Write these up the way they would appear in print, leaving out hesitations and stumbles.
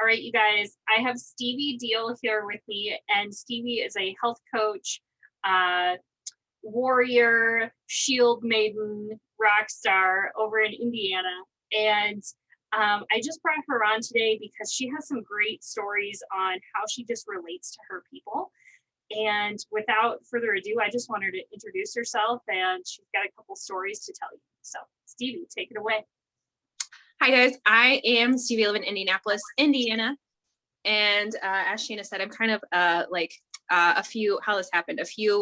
All right, you guys, I have Stevie Deal here with me, and Stevie is a health coach, uh, warrior, shield maiden, rock star over in Indiana. And I just brought her on today because she has some great stories on how she just relates to her people. And without further ado, I just want her to introduce herself, and she's got a couple stories to tell you. So, Stevie, take it away. Hi guys, I am Stevie. I live in Indianapolis, Indiana. And as Shana said, I'm kind of a few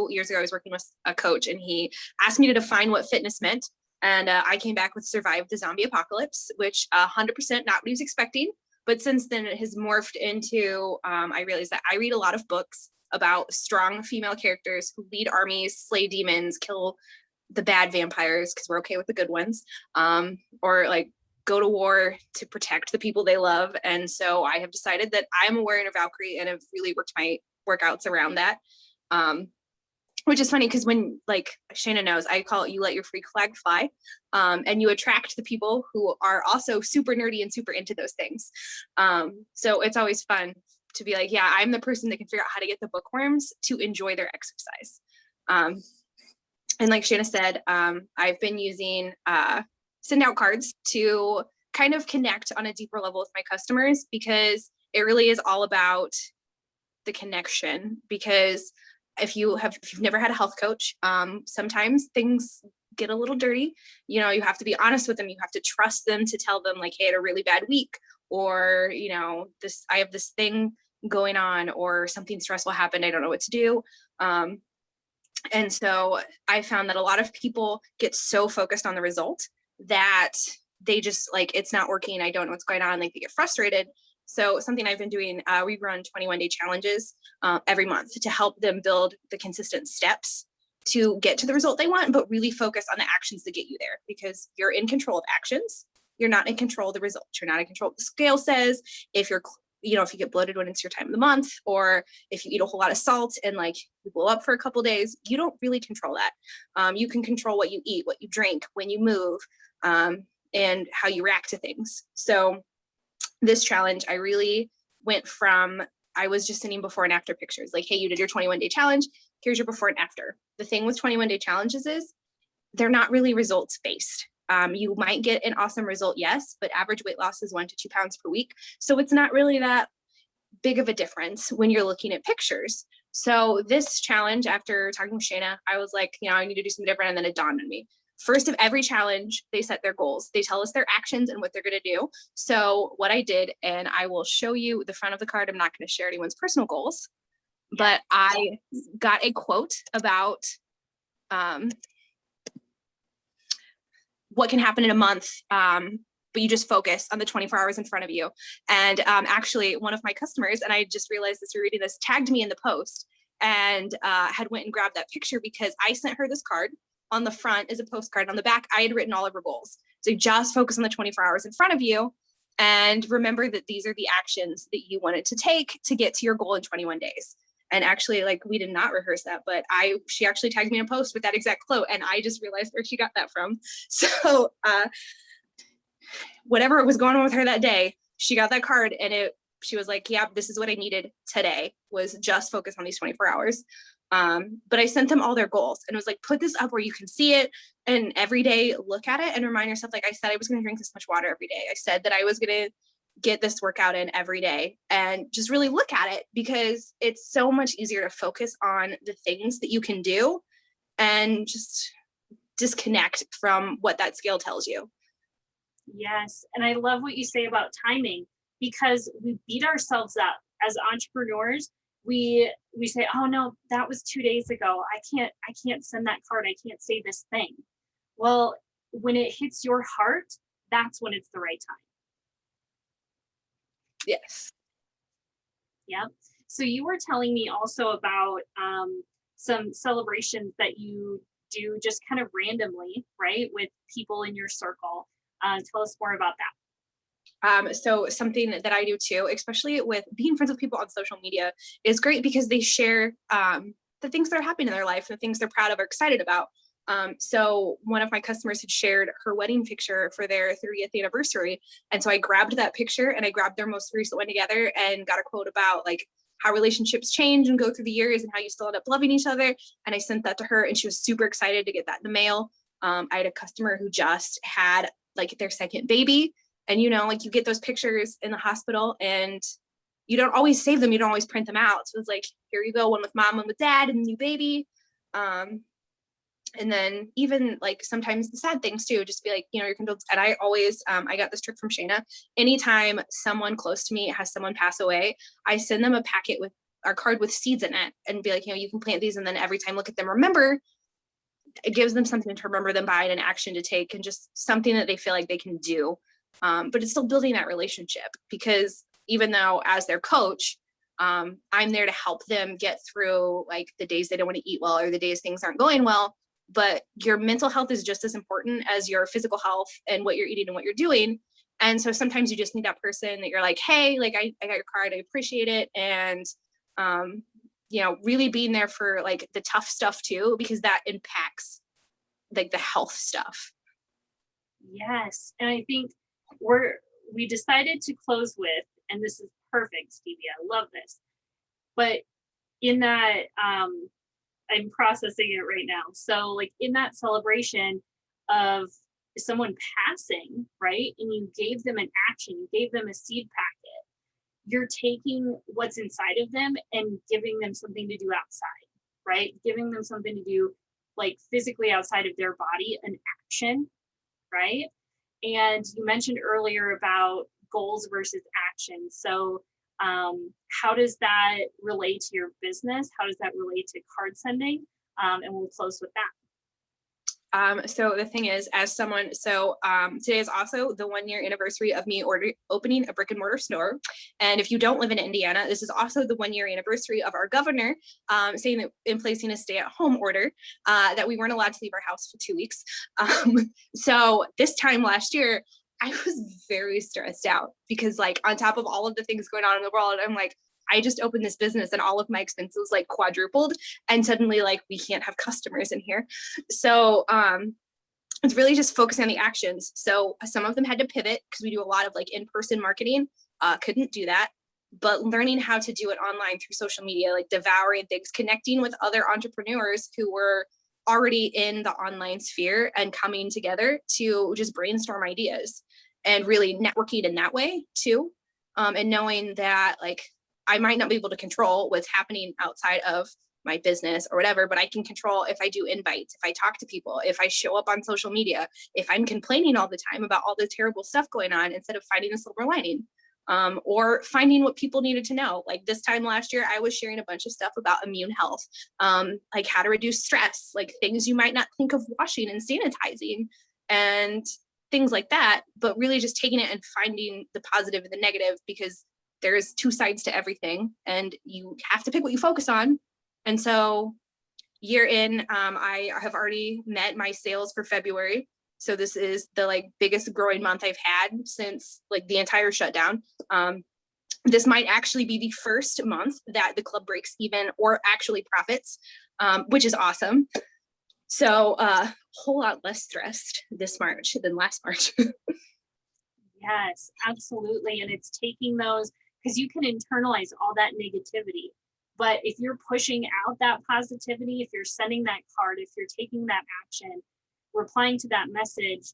years ago, I was working with a coach and he asked me to define what fitness meant. And I came back with survive the zombie apocalypse, which 100% not what he was expecting. But since then it has morphed into, I realized that I read a lot of books about strong female characters who lead armies, slay demons, kill the bad vampires, because we're okay with the good ones, or like go to war to protect the people they love. And so I have decided that I'm a warrior of Valkyrie and have really worked my workouts around that. Which is funny because when, like Shana knows, I call it you let your freak flag fly, and you attract the people who are also super nerdy and super into those things. So it's always fun to be like, yeah, I'm the person that can figure out how to get the bookworms to enjoy their exercise. And like Shana said, I've been using send out cards to kind of connect on a deeper level with my customers, because it really is all about the connection. Because if you've never had a health coach, sometimes things get a little dirty. You know, you have to be honest with them. You have to trust them to tell them like, hey, I had a really bad week, or, you know, I have this thing going on, or something stressful happened. I don't know what to do. And so I found that a lot of people get so focused on the result that they just like, it's not working, I don't know what's going on, like they get frustrated. So something I've been doing, we run 21-day challenges every month to help them build the consistent steps to get to the result they want, but really focus on the actions that get you there, because you're in control of actions. You're not in control of the results. You're not in control of what the scale says. If you get bloated when it's your time of the month, or if you eat a whole lot of salt and like you blow up for a couple days, you don't really control that. You can control what you eat, what you drink, when you move, and how you react to things. So this challenge, I really went from, I was just sending before and after pictures, like, hey, you did your 21-day challenge, here's your before and after. The thing with 21-day challenges is they're not really results based. You might get an awesome result, yes, but average weight loss is 1 to 2 pounds per week. So it's not really that big of a difference when you're looking at pictures. So this challenge, after talking with Shana, I was like, you know, I need to do something different. And then it dawned on me. First of every challenge, they set their goals. They tell us their actions and what they're going to do. So what I did, and I will show you the front of the card. I'm not going to share anyone's personal goals, but I got a quote about what can happen in a month, but you just focus on the 24 hours in front of you. And actually, one of my customers, and I just realized this through reading this, tagged me in the post and had went and grabbed that picture, because I sent her this card. On the front is a postcard. On the back, I had written all of her goals. So just focus on the 24 hours in front of you, and remember that these are the actions that you wanted to take to get to your goal in 21 days. And actually, like, we did not rehearse that, but she actually tagged me in a post with that exact quote, and I just realized where she got that from. So whatever was going on with her that day, she got that card, and she was like, yeah, this is what I needed today, was just focus on these 24 hours. But I sent them all their goals, and it was like, put this up where you can see it, and every day look at it and remind yourself, like I said, I was going to drink this much water every day. I said that I was going to get this workout in every day, and just really look at it, because it's so much easier to focus on the things that you can do and just disconnect from what that scale tells you. Yes. And I love what you say about timing, because we beat ourselves up as entrepreneurs. We say, oh no, that was 2 days ago. I can't send that card. I can't say this thing. Well, when it hits your heart, that's when it's the right time. Yes. Yeah. So you were telling me also about some celebrations that you do just kind of randomly, right, with people in your circle. Tell us more about that. So something that I do too, especially with being friends with people on social media, is great, because they share the things that are happening in their life, the things they're proud of or excited about. So one of my customers had shared her wedding picture for their 30th anniversary. And so I grabbed that picture and I grabbed their most recent one together and got a quote about like how relationships change and go through the years and how you still end up loving each other. And I sent that to her and she was super excited to get that in the mail. I had a customer who just had like their second baby, and you know, like you get those pictures in the hospital and you don't always save them. You don't always print them out. So it's like, here you go, one with mom, one with dad and the new baby. And then even like sometimes the sad things too, just be like, you know, your condolences. And I always, I got this trick from Shayna. Anytime someone close to me has someone pass away, I send them a packet with our card with seeds in it and be like, you know, you can plant these. And then every time look at them, remember, it gives them something to remember them by and an action to take and just something that they feel like they can do. But it's still building that relationship, because even though as their coach, I'm there to help them get through like the days they don't want to eat well or the days things aren't going well. But your mental health is just as important as your physical health and what you're eating and what you're doing. And so sometimes you just need that person that you're like, hey, like I got your card, I appreciate it. And, you know, really being there for like the tough stuff too, because that impacts like the health stuff. Yes. And I think we decided to close with, and this is perfect, Stevie, I love this. But in that, I'm processing it right now. So like in that celebration of someone passing, right? And you gave them an action, you gave them a seed packet. You're taking what's inside of them and giving them something to do outside, right? Giving them something to do like physically outside of their body, an action, right? And you mentioned earlier about goals versus action. So how does that relate to your business? How does that relate to card sending? And we'll close with that. So the thing is, as someone, today is also the 1 year anniversary of me opening a brick and mortar store. And if you don't live in Indiana, this is also the 1 year anniversary of our governor saying that in placing a stay-at-home order that we weren't allowed to leave our house for 2 weeks. So this time last year, I was very stressed out because like on top of all of the things going on in the world, I'm like, I just opened this business and all of my expenses like quadrupled, and suddenly like we can't have customers in here. So it's really just focusing on the actions. So some of them had to pivot because we do a lot of like in-person marketing, couldn't do that, but learning how to do it online through social media, like devouring things, connecting with other entrepreneurs who were already in the online sphere and coming together to just brainstorm ideas and really networking in that way too. And knowing that like I might not be able to control what's happening outside of my business or whatever, but I can control if I do invites, if I talk to people, if I show up on social media, if I'm complaining all the time about all the terrible stuff going on instead of finding a silver lining. Or finding what people needed to know. Like this time last year, I was sharing a bunch of stuff about immune health, like how to reduce stress, like things you might not think of washing and sanitizing and things like that, but really just taking it and finding the positive and the negative, because there's two sides to everything and you have to pick what you focus on. And so year in, I have already met my sales for February. So this is the like biggest growing month I've had since like the entire shutdown. This might actually be the first month that the club breaks even or actually profits, which is awesome. So a whole lot less stressed this March than last March. Yes, absolutely. And it's taking those, because you can internalize all that negativity. But if you're pushing out that positivity, if you're sending that card, if you're taking that action, replying to that message,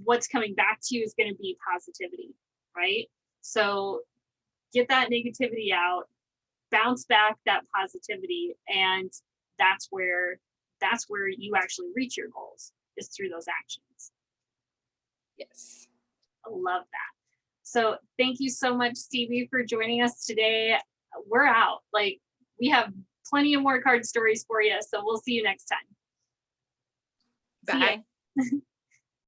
what's coming back to you is going to be positivity, right? So get that negativity out, bounce back that positivity, and that's where you actually reach your goals, is through those actions. Yes. I love that. So thank you so much, Stevie, for joining us today. We're out. Like, we have plenty of more card stories for you, so we'll see you next time. Bye.